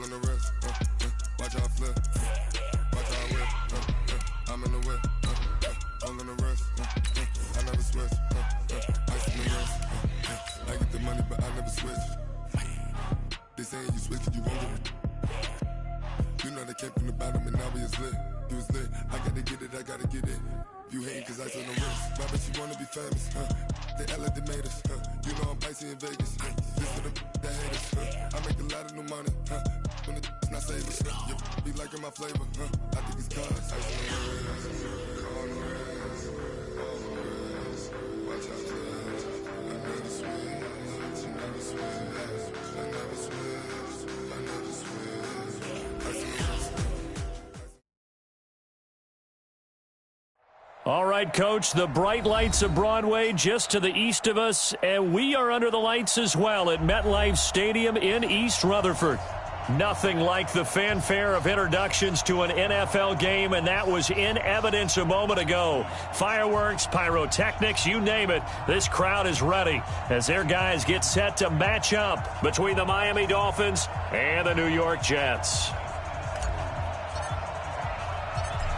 All in the wrist, watch how I flip, watch how I whip, I'm in the whip, all in the wrist, I never switch, ice in the wrist, I get the money but I never switch. They saying you switch it, you won't get it. You know they came from the bottom and now we is lit. You was lit, I gotta get it, I gotta get it. You hating cause ice on the wrist. Why bet you wanna be famous, They act like they made us, You know I'm icy in Vegas, This for the that hate us, I make a lot of new money, When it's not savers, You be liking my flavor, I think it's cause ice on the wrist, on the wrist, on the wrist. Watch out for this, I never switch, I never switch, I never switch, I never switch. Ice on the wrist. All right, Coach, the bright lights of Broadway just to the east of us, and we are under the lights as well at MetLife Stadium in East Rutherford. Nothing like the fanfare of introductions to an NFL game, and that was in evidence a moment ago. Fireworks, pyrotechnics, you name it. This crowd is ready as their guys get set to match up between the Miami Dolphins and the New York Jets.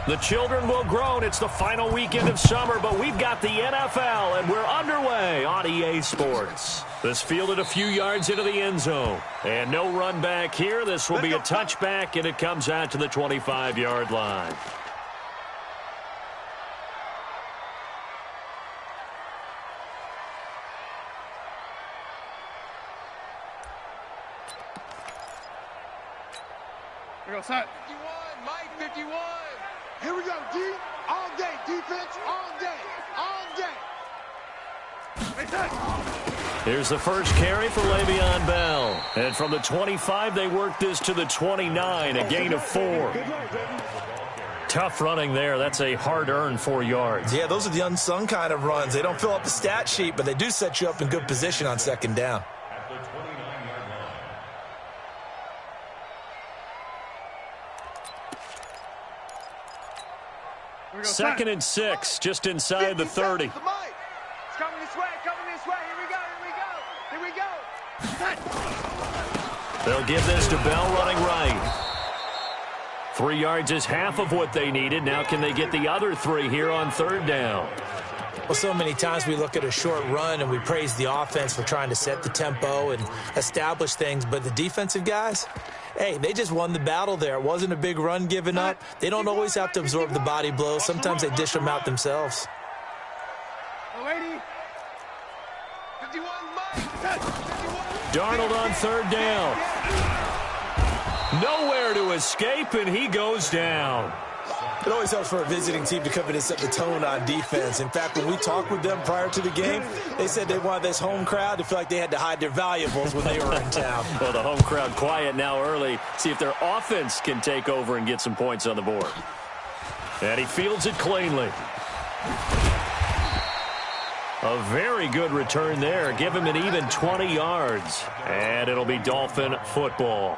The children will groan. It's the final weekend of summer, but we've got the NFL, and we're underway on EA Sports. This fielded a few yards into the end zone. And no run back here. This will be a touchback, and it comes out to the 25-yard line. Here we go, son. 51, Mike, 51. Here we go, D. All day, defense, all day, all day. Here's the first carry for Le'Veon Bell. And from the 25, they work this to the 29, a gain of 4. Tough running there. That's a hard-earned 4 yards. Yeah, those are the unsung kind of runs. They don't fill up the stat sheet, but they do set you up in good position on second down. Second and 6, just inside the 30. It's coming this way, Here we go. They'll give this to Bell running right. 3 yards is half of what they needed. Now can they get the other 3 here on third down? Well, so many times we look at a short run and we praise the offense for trying to set the tempo and establish things, but the defensive guys, hey, they just won the battle there. It wasn't a big run given up. They don't always have to absorb the body blows. Sometimes they dish them out themselves. 51, Mike. 51. Darnold on third down. Nowhere to escape, and he goes down. It always helps for a visiting team to come in and set the tone on defense. In fact, when we talked with them prior to the game, they said they wanted this home crowd to feel like they had to hide their valuables when they were in town. Well, the home crowd quiet now early. See if their offense can take over and get some points on the board. And he fields it cleanly. A very good return there. Give him an even 20 yards. And it'll be Dolphin football.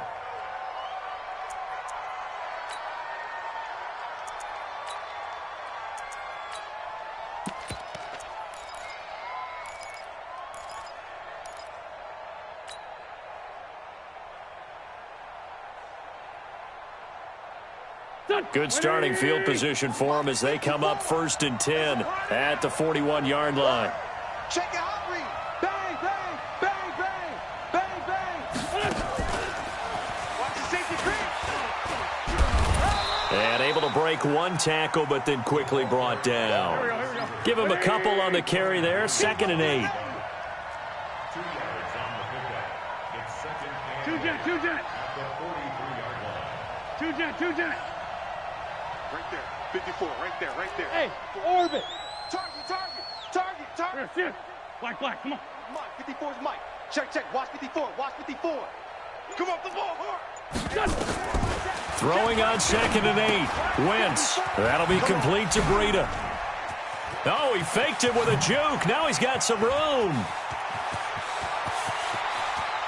Good starting field position for them as they come up 1st and 10 at the 41-yard line. Check it out, read. Bang, bang, bang, bang, bang, bang. Watch the safety creep. And able to break one tackle, but then quickly brought down. Give him a couple on the carry there. 2nd and 8. Two jet. Right there, 54, right there. Hey, orbit. Target. Here. Black, come on. Mike, 54 is Mike. Check. Watch 54. Come up the ball hard. Throwing on 2nd and 8. Wentz. That'll be complete to Breida. Oh, he faked it with a juke. Now he's got some room.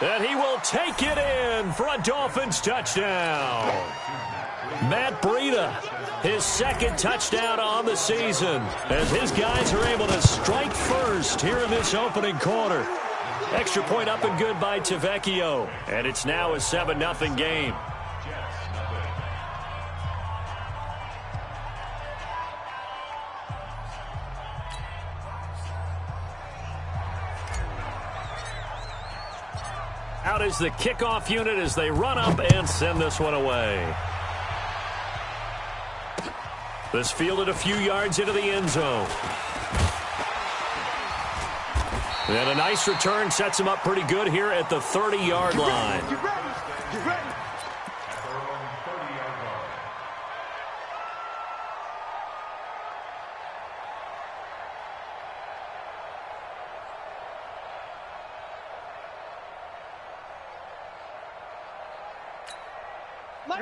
And he will take it in for a Dolphins touchdown. Matt Breida, his 2nd touchdown on the season, as his guys are able to strike first here in this opening quarter. Extra point up and good by Tavecchio. And it's now a 7-0 game. Out is the kickoff unit as they run up and send this one away. This fielded a few yards into the end zone. And a nice return sets him up pretty good here at the 30-yard line. Get ready. Get ready.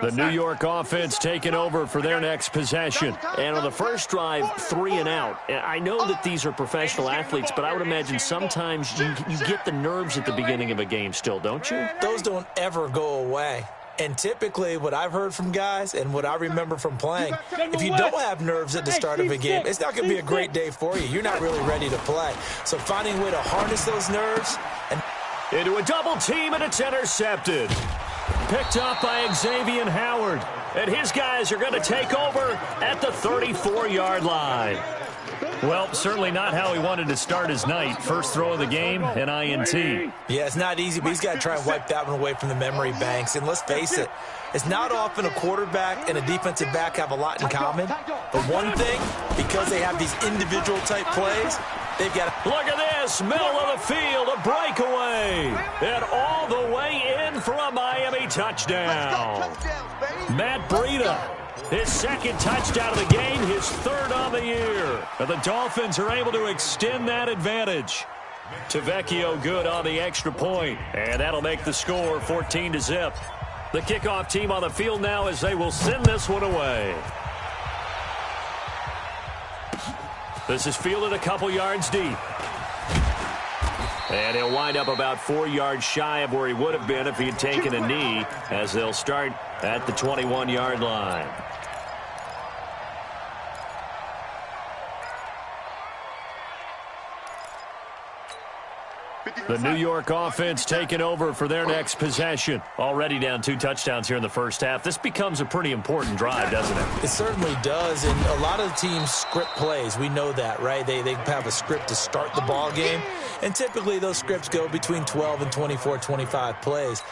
The New York offense taking over for their next possession. And on the first drive, 3 and out. I know that these are professional athletes, but I would imagine sometimes you get the nerves at the beginning of a game still, don't you? Those don't ever go away. And typically what I've heard from guys and what I remember from playing, if you don't have nerves at the start of a game, it's not going to be a great day for you. You're not really ready to play. So finding a way to harness those nerves. And into a double team, and it's intercepted. Picked up by Xavier Howard. And his guys are going to take over at the 34-yard line. Well, certainly not how he wanted to start his night. First throw of the game, an INT. Yeah, it's not easy, but he's got to try and wipe that one away from the memory banks. And let's face it, it's not often a quarterback and a defensive back have a lot in common. But one thing, because they have these individual type plays, they've got to... Look at this, middle of the field, a breakaway. And all the way in for a Miami touchdown. Matt Breida, his second touchdown of the game, his third on the year. And the Dolphins are able to extend that advantage. Tavecchio good on the extra point, and that'll make the score 14-0. The kickoff team on the field now as they will send this one away. This is fielded a couple yards deep. And he'll wind up about 4 yards shy of where he would have been if he had taken a knee, as they'll start at the 21-yard line. The New York offense taking over for their next possession. Already down 2 touchdowns here in the first half. This becomes a pretty important drive, doesn't it? It certainly does, and a lot of the teams script plays. We know that, right? They have a script to start the ball game, and typically those scripts go between 12 and 24, 25 plays.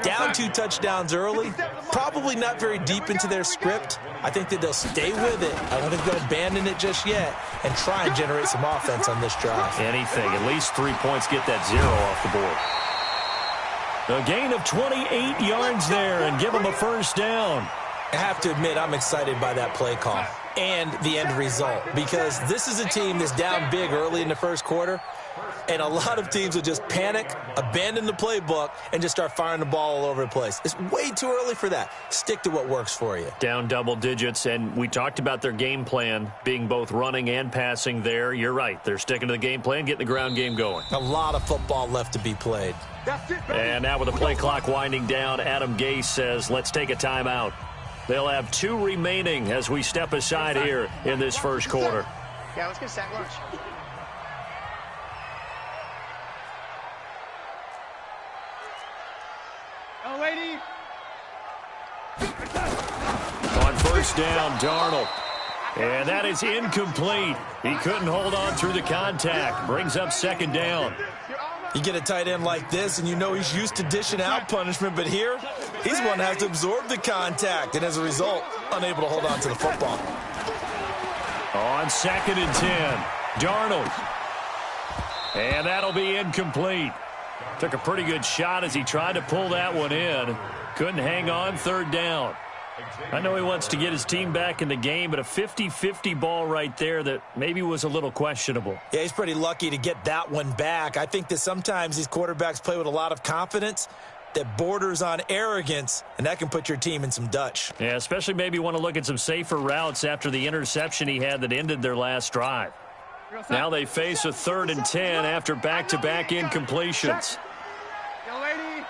Down 2 touchdowns early, probably not very deep into their script. I think that they'll stay with it. I don't think they'll abandon it just yet and try and generate some offense on this drive. Anything. At least 3 points, get that 0 off the board. A gain of 28 yards there and give them a first down. I have to admit, I'm excited by that play call and the end result, because this is a team that's down big early in the first quarter, and a lot of teams will just panic, abandon the playbook, and just start firing the ball all over the place. It's way too early for that. Stick to what works for you. Down double digits, and we talked about their game plan being both running and passing there. You're right. They're sticking to the game plan, getting the ground game going. A lot of football left to be played. And now with the play clock winding down, Adam Gase says, let's take a timeout. They'll have 2 remaining as we step aside here in this first quarter. Yeah, let's get sack lunch. Oh, lady. On first down, Darnold. And that is incomplete. He couldn't hold on through the contact. Brings up second down. You get a tight end like this, and you know he's used to dishing out punishment, but here, he's one that has to absorb the contact, and as a result, unable to hold on to the football. On 2nd and 10, Darnold. And that'll be incomplete. Took a pretty good shot as he tried to pull that one in. Couldn't hang on, 3rd down. I know he wants to get his team back in the game, but a 50-50 ball right there that maybe was a little questionable. Yeah, he's pretty lucky to get that one back. I think that sometimes these quarterbacks play with a lot of confidence that borders on arrogance, and that can put your team in some Dutch. Yeah, especially maybe want to look at some safer routes after the interception he had that ended their last drive. Now they face a 3rd and 10 after back-to-back incompletions. Young lady.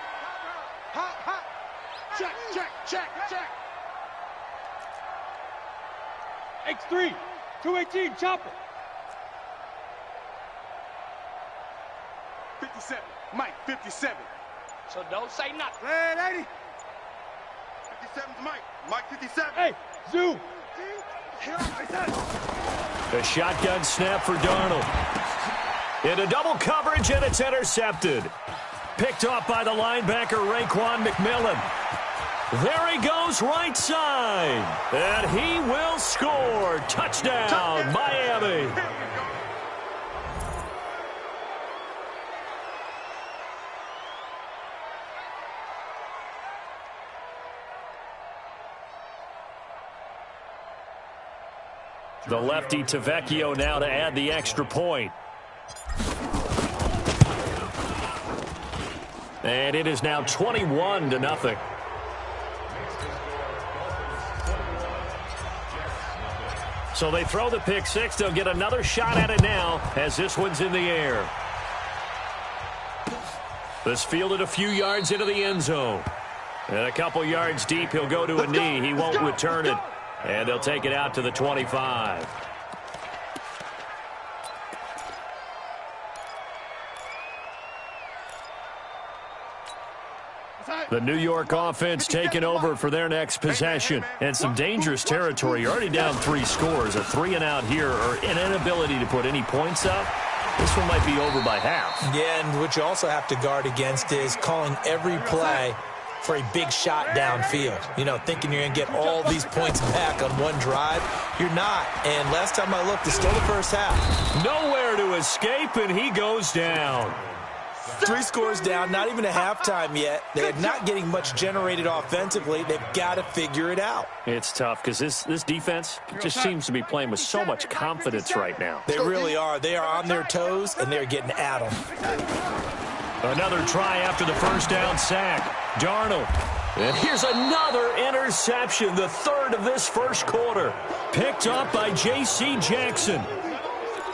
Hot, hot. Check, check, check, check. X3. 218. Chopper. 57. Mike, 57. So don't say nothing. Red 80. 57's Mike. Mike, 57. Hey, Zoo. The shotgun snap for Darnold. Into double coverage, and it's intercepted. Picked off by the linebacker, Raekwon McMillan. There he goes, right side. And he will score. Touchdown, Miami. The lefty Tavecchio now to add the extra point. And it is now 21-0. So they throw the pick six. They'll get another shot at it now as this one's in the air. This fielded a few yards into the end zone. And a couple yards deep, he'll go to a knee. He won't return it. And they'll take it out to the 25. The New York offense taking over for their next possession. And some dangerous territory. You're already down 3 scores. A 3-and-out here, or an inability to put any points up. This one might be over by half. Yeah, and what you also have to guard against is calling every play for a big shot downfield. You know, thinking you're going to get all these points back on one drive. You're not. And last time I looked, it's still the first half. Nowhere to escape, and he goes down. 3 scores down, not even a halftime yet. They're not getting much generated offensively. They've got to figure it out. It's tough because this defense just seems to be playing with so much confidence right now. They really are. They are on their toes, and they're getting at them. Another try after the first down sack. Darnold. And here's another interception, the third of this first quarter. Picked up by J.C. Jackson.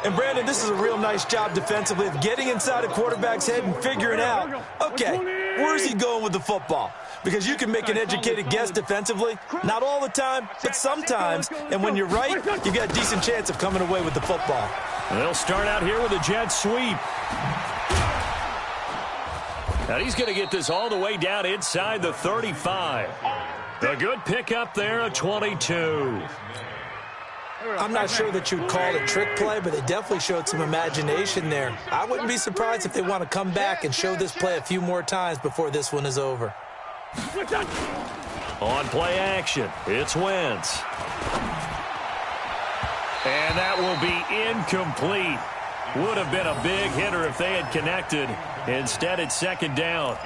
And, Brandon, this is a real nice job defensively of getting inside a quarterback's head and figuring out, okay, where's he going with the football? Because you can make an educated guess defensively. Not all the time, but sometimes. And when you're right, you've got a decent chance of coming away with the football. They'll start out here with a jet sweep. And he's going to get this all the way down inside the 35. A good pickup there, a 22. I'm not sure that you'd call it a trick play, but they definitely showed some imagination there. I wouldn't be surprised if they want to come back and show this play a few more times before this one is over. On play action, it's Wentz. And that will be incomplete. Would have been a big hitter if they had connected. Instead, it's second down.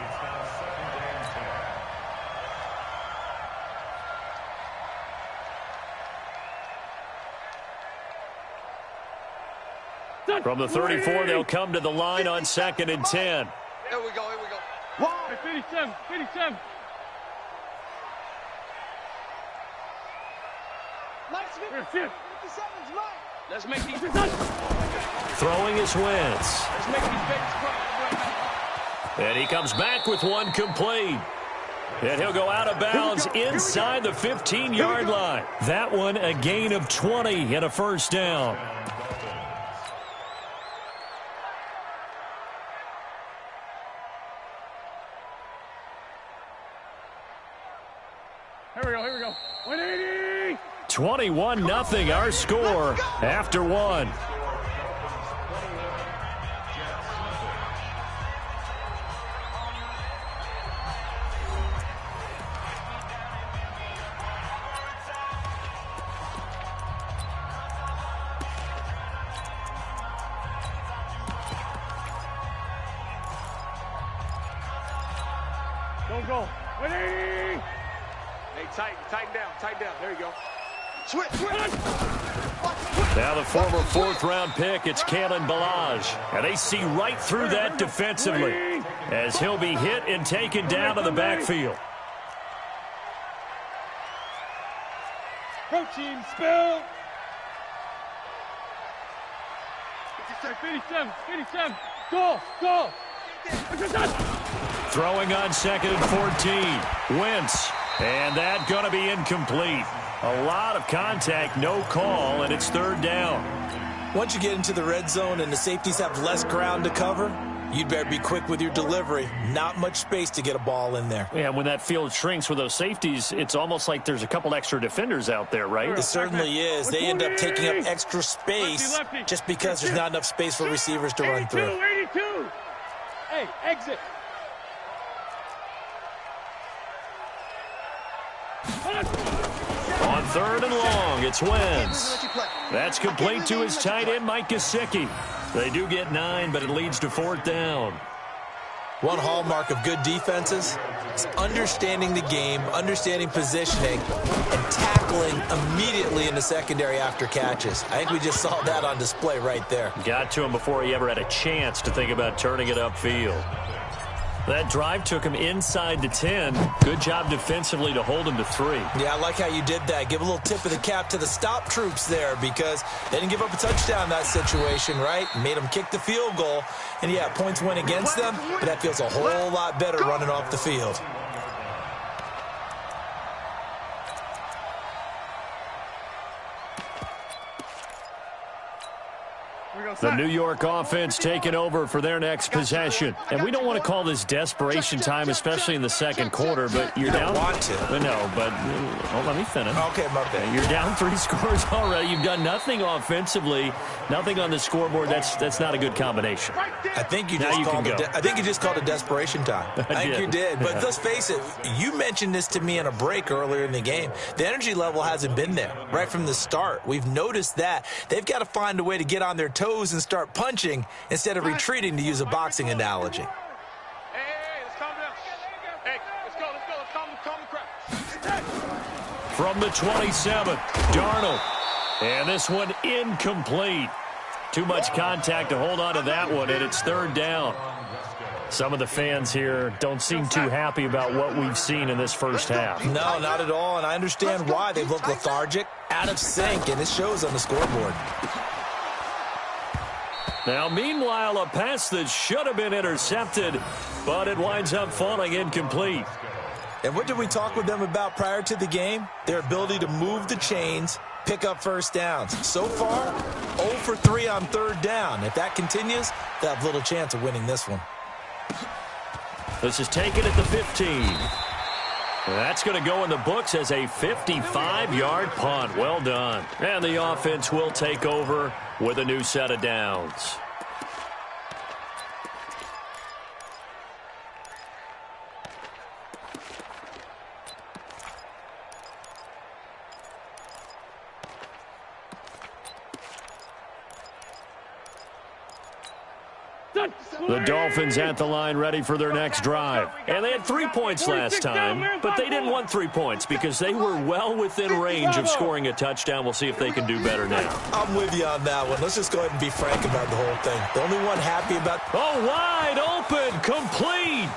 From the 34, they'll come to the line on 2nd and 10. Here we go, here we go. Wow. 57, 57. Mike's 57's Mike. Let's make these. Throwing is Wentz. Let's make these babies cry. And he comes back with one complete. And he'll go out of bounds inside the 15-yard line. That one a gain of 20 and a first down. Here we go. 180. 21-0 our score after one. Don't go. 180. Hey, tighten down. There you go. Switch. Now the former 4th-round pick, it's Kalen Ballage. And they see right through that defensively as he'll be hit and taken down to the backfield. Protein spill. 57. Go. Throwing on 2nd and 14. Wentz. And that going to be incomplete. A lot of contact, no call, and it's 3rd down. Once you get into the red zone and the safeties have less ground to cover, you'd better be quick with your delivery. Not much space to get a ball in there. Yeah, when that field shrinks with those safeties, it's almost like there's a couple extra defenders out there, right? It certainly is. They end up taking up extra space just because there's not enough space for receivers to run through. 82. Hey, exit. On 3rd and long, it's Wentz. That's complete to his tight end, Mike Gesicki. They do get 9, but it leads to 4th down. One hallmark of good defenses is understanding the game, understanding positioning, and tackling immediately in the secondary after catches. I think we just saw that on display right there. Got to him before he ever had a chance to think about turning it upfield. That drive took him inside the 10. Good job defensively to hold him to 3. Yeah, I like how you did that. Give a little tip of the cap to the stop troops there because they didn't give up a touchdown in that situation, right? Made them kick the field goal. And, yeah, points went against them, but that feels a whole lot better running off the field. The New York offense taking over for their next possession. And we don't want to call this desperation time, especially in the second quarter, but you're down. Want to. No, but let me finish. Okay, my bad. You're down 3 scores already. You've done nothing offensively, nothing on the scoreboard. That's not a good combination. I think you just called it desperation time. I think you did. But let's face it, you mentioned this to me in a break earlier in the game. The energy level hasn't been there right from the start. We've noticed that. They've got to find a way to get on their toes and start punching instead of retreating, to use a boxing analogy. Hey, let's calm down. Hey, let's go. Let's calm the crowd. From the 27, Darnold. And this one incomplete. Too much contact to hold on to that one, and it's 3rd down. Some of the fans here don't seem too happy about what we've seen in this first half. No, not at all, and I understand why. They've looked lethargic, out of sync, and it shows on the scoreboard. Now, meanwhile, a pass that should have been intercepted, but it winds up falling incomplete. And what did we talk with them about prior to the game? Their ability to move the chains, pick up first downs. So far, 0 for 3 on 3rd down. If that continues, they'll have little chance of winning this one. This is taken at the 15. That's going to go in the books as a 55-yard punt. Well done. And the offense will take over with a new set of downs. The Dolphins at the line ready for their next drive. And they had 3 points last time, but they didn't want 3 points because they were well within range of scoring a touchdown. We'll see if they can do better now. I'm with you on that one. Let's just go ahead and be frank about the whole thing. The only one happy about... Oh, wide open, complete.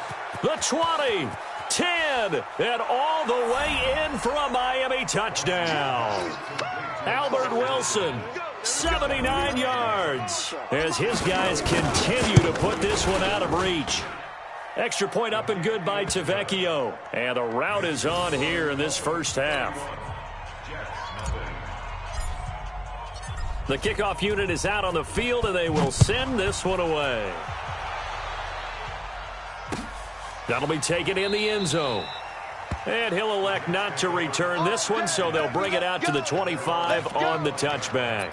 The 20, 10, and all the way in for a Miami touchdown. Albert Wilson, 79 yards, as his guys continue to put this one out of reach. Extra point up and good by Tavecchio. And the route is on here in this first half. The kickoff unit is out on the field, and they will send this one away. That'll be taken in the end zone. And he'll elect not to return this one, so they'll bring it out to the 25 on the touchback.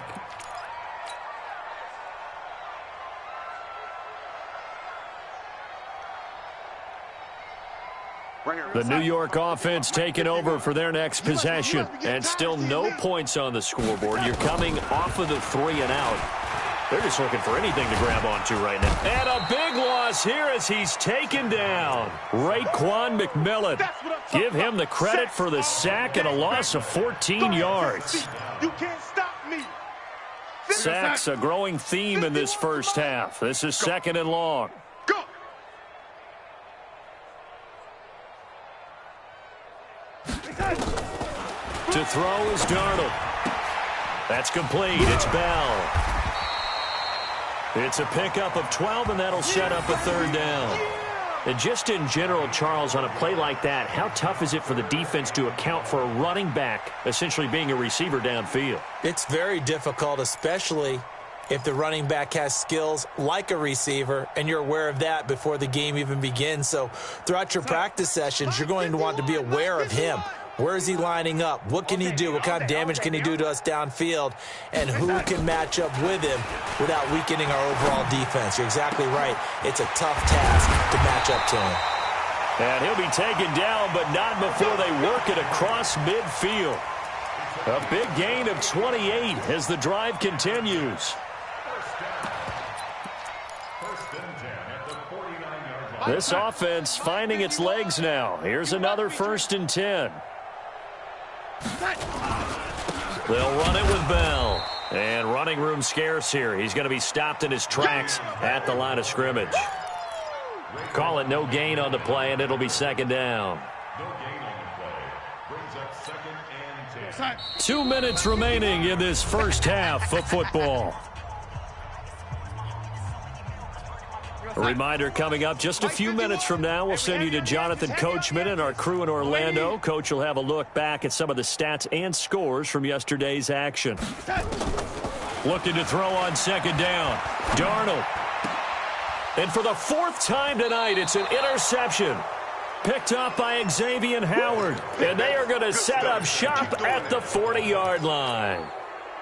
The New York offense taking over for their next possession. And still no points on the scoreboard. You're coming off of the 3 and out. They're just looking for anything to grab onto right now. And a big loss here as he's taken down. Raekwon McMillan. Give him the credit for the sack and a loss of 14 yards. You can't stop me. Sacks a growing theme in this first half. This is 2nd and long. Go. To throw is Darnold. That's complete. It's Bell. It's a pickup of 12, and that'll set up a 3rd down. And just in general, Charles, on a play like that, how tough is it for the defense to account for a running back essentially being a receiver downfield? It's very difficult, especially if the running back has skills like a receiver, and you're aware of that before the game even begins. So throughout your practice sessions, you're going to want to be aware of him. Where is he lining up? What can he do? What kind of damage can he do to us downfield? And who can match up with him without weakening our overall defense? You're exactly right. It's a tough task to match up to him. And he'll be taken down, but not before they work it across midfield. A big gain of 28 as the drive continues. This offense finding its legs now. Here's another 1st and 10. They'll run it with Bell. And running room scarce here. He's going to be stopped in his tracks at the line of scrimmage. Call it no gain on the play, and it'll be 2nd down. 2 minutes remaining in this first half of football. A reminder coming up just a few minutes from now. We'll send you to Jonathan Coachman and our crew in Orlando. Coach will have a look back at some of the stats and scores from yesterday's action. Looking to throw on 2nd down. Darnold. And for the 4th time tonight, it's an interception. Picked up by Xavier Howard. And they are going to set up shop at the 40-yard line.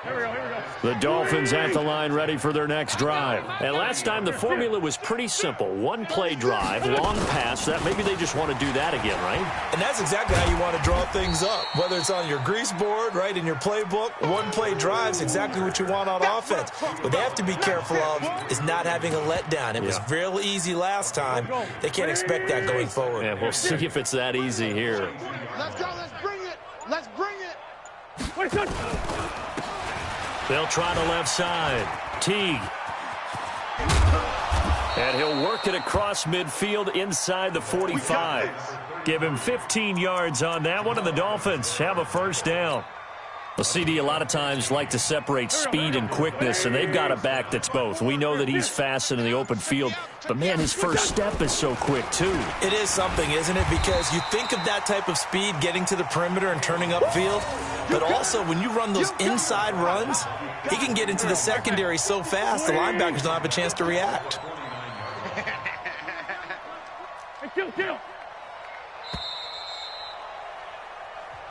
Here we go. The Dolphins at the line ready for their next drive. And last time the formula was pretty simple. 1-play drive, long pass. That maybe they just want to do that again, right? And that's exactly how you want to draw things up. Whether it's on your grease board, right, in your playbook, 1-play drive is exactly what you want on offense. What they have to be careful of is not having a letdown. It was real easy last time. They can't expect that going forward. Yeah, we'll see if it's that easy here. Let's go. Let's bring it. Let's bring it. Wait, son. They'll try the left side. Teague. And he'll work it across midfield inside the 45. Give him 15 yards on that one, and the Dolphins have a 1st down. Well, CD, a lot of times like to separate speed and quickness, and they've got a back that's both. We know that he's fast in the open field, but, man, his first step is so quick, too. It is something, isn't it? Because you think of that type of speed getting to the perimeter and turning upfield, but also when you run those inside runs, he can get into the secondary so fast the linebackers don't have a chance to react. Hey, kill.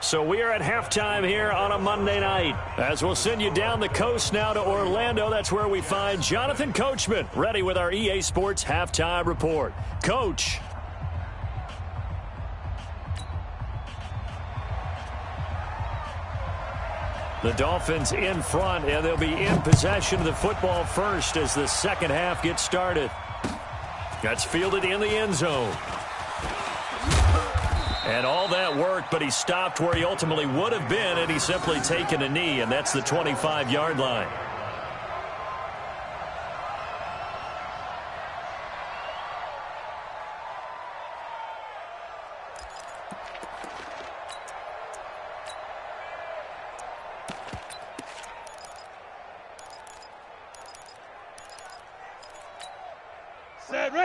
So we are at halftime here on a Monday night. As we'll send you down the coast now to Orlando, that's where we find Jonathan Coachman, ready with our EA Sports Halftime Report. Coach. The Dolphins in front, and they'll be in possession of the football first as the second half gets started. That's fielded in the end zone. And all that worked, but he stopped where he ultimately would have been, and he's simply taken a knee, and that's the 25-yard line.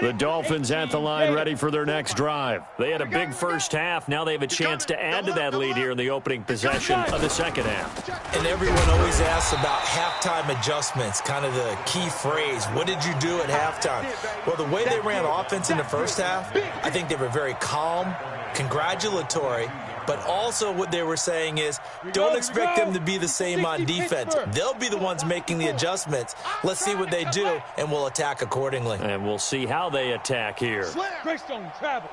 The Dolphins at the line ready for their next drive. They had a big first half. Now they have a chance to add to that lead here in the opening possession of the second half. And everyone always asks about halftime adjustments, kind of the key phrase. What did you do at halftime? Well, the way they ran offense in the first half, I think they were very calm, congratulatory, but also what they were saying is don't expect them to be the same on defense. They'll be the ones making the adjustments. Let's see what they do, and we'll attack accordingly. And we'll see how they attack here. Greystone travel.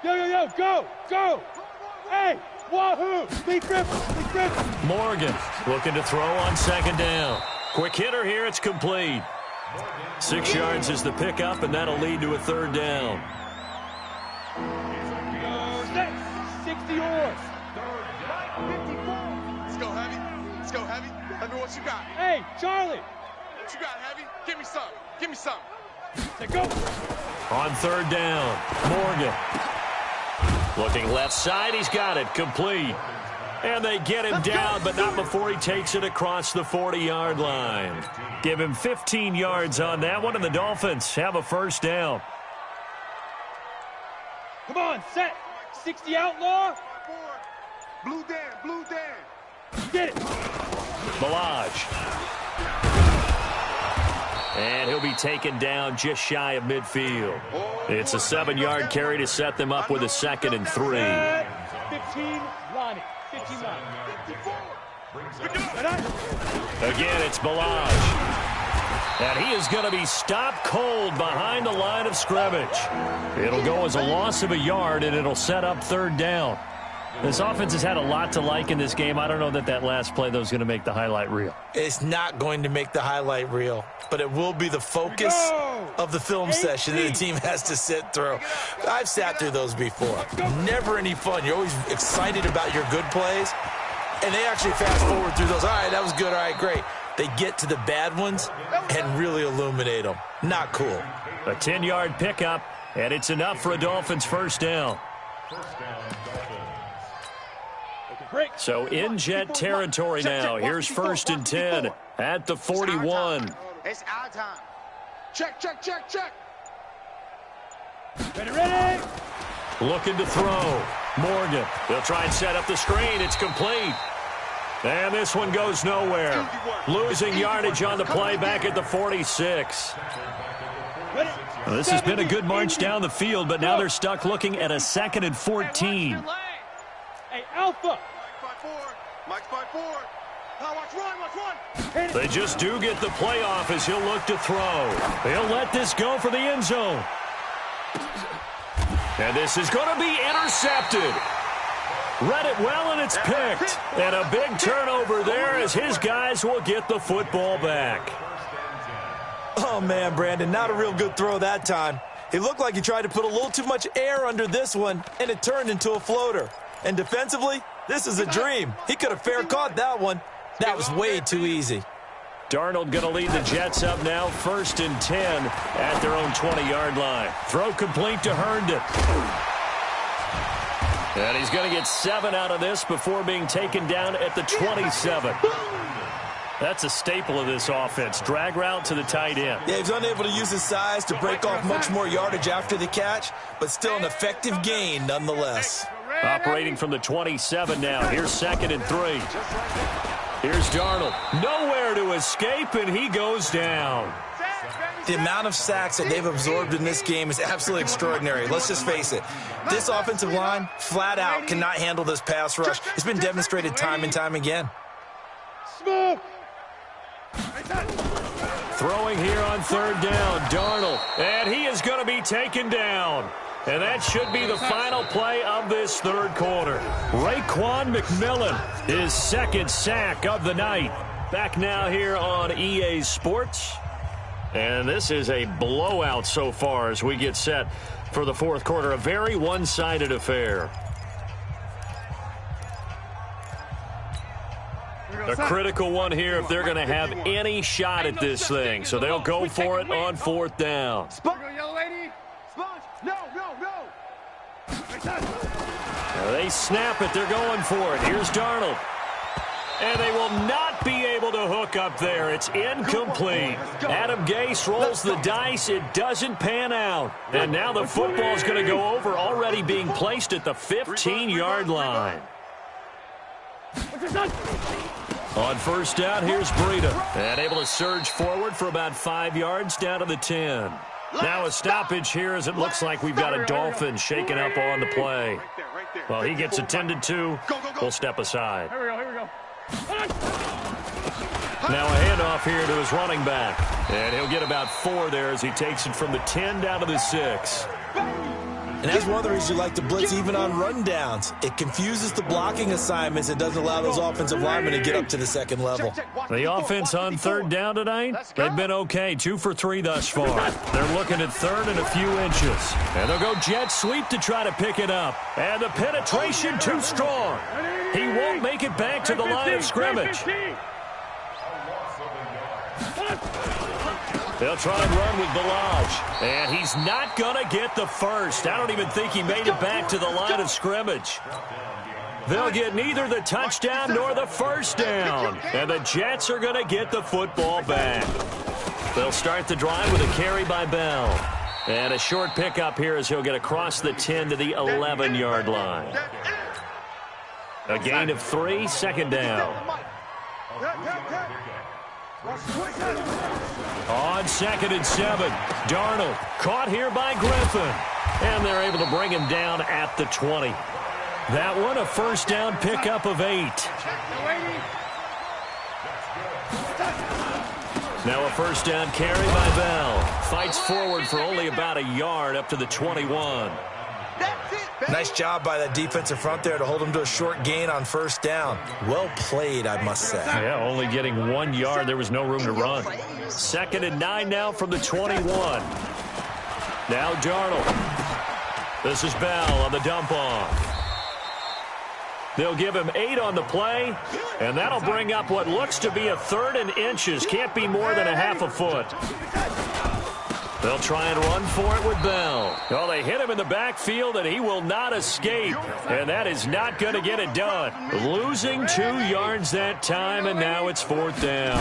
Yo, go. Hey, wahoo. Lee Griffin. Morgan looking to throw on second down. Quick hitter here, it's complete. 6 yards is the pickup, and that'll lead to a third down. 60 yours. Let's go, Heavy. Let me what you got. Hey, Charlie. What you got, Heavy? Give me some. Say go. On third down, Morgan. Looking left side, he's got it, complete. And they get him down, but not before he takes it across the 40-yard line. Give him 15 yards on that one, and the Dolphins have a first down. Come on, set. 60 outlaw. Blue Dan. Get it. Balaj. And he'll be taken down just shy of midfield. It's a 7-yard carry to set them up with a 2nd and 3. 15, Lonnie. 15, Lonnie. Again, it's Balaj. And he is going to be stopped cold behind the line of scrimmage. It'll go as a loss of a yard, and it'll set up 3rd down. This offense has had a lot to like in this game. I don't know that last play, though, is going to make the highlight reel. It's not going to make the highlight reel, but it will be the focus of the film session that the team has to sit through. I've sat through those before. Never any fun. You're always excited about your good plays, and they actually fast forward through those. All right, that was good. All right, great. They get to the bad ones and really illuminate them. Not cool. A 10-yard pickup, and it's enough for a Dolphins 1st down. So in Jet territory now. Here's 1st and 10 at the 41. It's our time. Check, check, check, check. Ready. Looking to throw. Morgan. They'll try and set up the screen. It's complete. And this one goes nowhere. Losing yardage on the play back at the 46. Well, this has been a good march down the field, but now they're stuck looking at a 2nd and 14. Hey, Alpha. Mike's by 4. Watch run. They just do get the play off as he'll look to throw. He'll let this go for the end zone. And this is going to be intercepted. Read it well, and it's picked. And a big turnover there as his guys will get the football back. Oh, man, Brandon, not a real good throw that time. It looked like he tried to put a little too much air under this one, and it turned into a floater. And defensively, this is a dream. He could have fair caught that one. That was way too easy. Darnold going to lead the Jets up now, 1st and 10 at their own 20-yard line. Throw complete to Herndon. And he's going to get 7 out of this before being taken down at the 27. That's a staple of this offense. Drag route to the tight end. Yeah, he's unable to use his size to break off much more yardage after the catch, but still an effective gain nonetheless. Operating from the 27 now. Here's 2nd and 3. Here's Darnold. Nowhere to escape, and he goes down. The amount of sacks that they've absorbed in this game is absolutely extraordinary. Let's just face it. This offensive line, flat out, cannot handle this pass rush. It's been demonstrated time and time again. Smoke. Throwing here on 3rd down, Darnold. And he is going to be taken down. And that should be the final play of this 3rd quarter. Raekwon McMillan, his 2nd sack of the night. Back now here on EA Sports. And this is a blowout so far as we get set for the 4th quarter. A very one-sided affair. A critical one here if they're going to have any shot at this thing. So they'll go for it on 4th down. They snap it. They're going for it. Here's Darnold. And they will not be able to hook up there. It's incomplete. Adam Gase rolls the dice. It doesn't pan out. And now the football's going to go over, already being placed at the 15-yard line. On 1st down, here's Breida. And able to surge forward for about 5 yards down to the 10. Now a stoppage here as it looks like we've got a Dolphin shaking up on the play. Well, he gets attended to. We'll step aside. Here we go. Now a handoff here to his running back. And he'll get about 4 there as he takes it from the 10 down to the 6. And that's one of the reasons you like to blitz even on rundowns. It confuses the blocking assignments. It doesn't allow those offensive linemen to get up to the 2nd level. The offense on 3rd down tonight, they've been okay. 2 for 3 thus far. They're looking at 3rd and a few inches. And they'll go jet sweep to try to pick it up. And the penetration too strong. He won't make it back to the line of scrimmage. They'll try and run with Balaj. And he's not going to get the first. I don't even think he made it back to the line of scrimmage. They'll get neither the touchdown nor the first down. And the Jets are going to get the football back. They'll start the drive with a carry by Bell. And a short pickup here as he'll get across the 10 to the 11-yard line. A gain of 3, 2nd down. On 2nd and 7, Darnold caught here by Griffin. And they're able to bring him down at the 20. That one a first down pickup of 8. Now a first down carry by Bell. Fights forward for only about a yard up to the 21. Nice job by that defensive front there to hold him to a short gain on first down. Well played, I must say. Yeah, only getting 1 yard. There was no room to run. 2nd and 9 now from the 21. Now Darnold. This is Bell on the dump off. They'll give him 8 on the play, and that'll bring up what looks to be a 3rd and inches. Can't be more than a half a foot. They'll try and run for it with Bell. Oh, they hit him in the backfield, and he will not escape. And that is not going to get it done. Losing 2 yards that time, and now it's 4th down.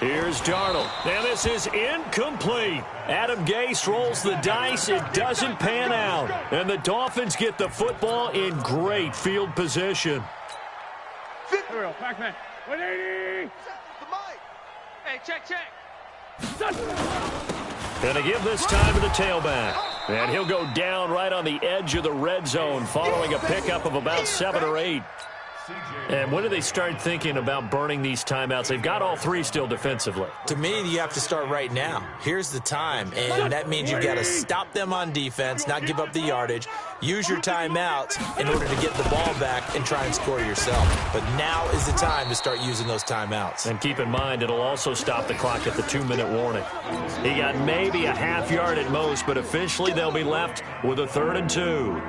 Here's Darnold. And this is incomplete. Adam Gase rolls the dice. It doesn't pan out. And the Dolphins get the football in great field position. Pac-Man. 180. Hey, check. And to give this time to the tailback. And he'll go down right on the edge of the red zone following a pickup of about 7 or 8. And when do they start thinking about burning these timeouts? They've got all 3 still defensively. To me, you have to start right now. Here's the time, and that means you've got to stop them on defense, not give up the yardage, use your timeouts in order to get the ball back and try and score yourself. But now is the time to start using those timeouts. And keep in mind, it'll also stop the clock at the 2-minute warning. He got maybe a half yard at most, but officially they'll be left with a 3rd and 2.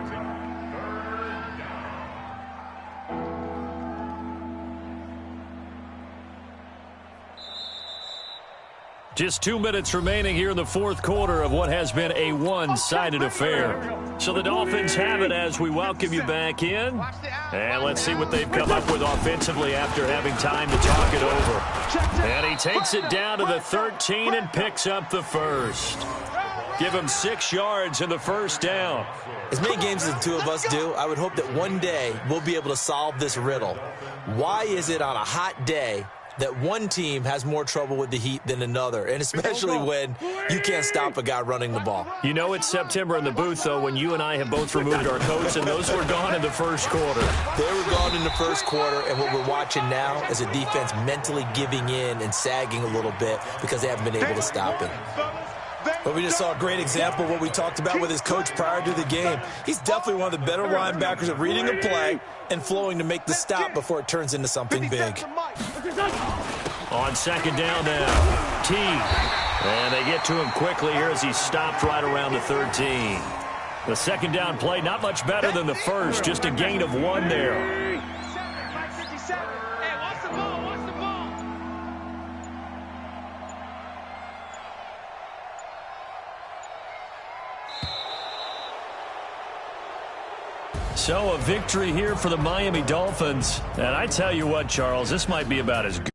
Just 2 minutes remaining here in the 4th quarter of what has been a one-sided affair. So the Dolphins have it as we welcome you back in. And let's see what they've come up with offensively after having time to talk it over. And he takes it down to the 13 and picks up the first. Give him 6 yards in the first down. As many games as the two of us do, I would hope that one day we'll be able to solve this riddle. Why is it on a hot day that one team has more trouble with the heat than another, and especially when you can't stop a guy running the ball? You know it's September in the booth, though, when you and I have both removed our coats, and those were gone in the first quarter. They were gone in the first quarter, and what we're watching now is a defense mentally giving in and sagging a little bit because they haven't been able to stop it. But we just saw a great example of what we talked about with his coach prior to the game. He's definitely one of the better linebackers at reading a play and flowing to make the stop before it turns into something big. On 2nd down now, T. And they get to him quickly here as he stopped right around the 13. The 2nd down play, not much better than the first, just a gain of 1 there. So a victory here for the Miami Dolphins. And I tell you what, Charles, this might be about as good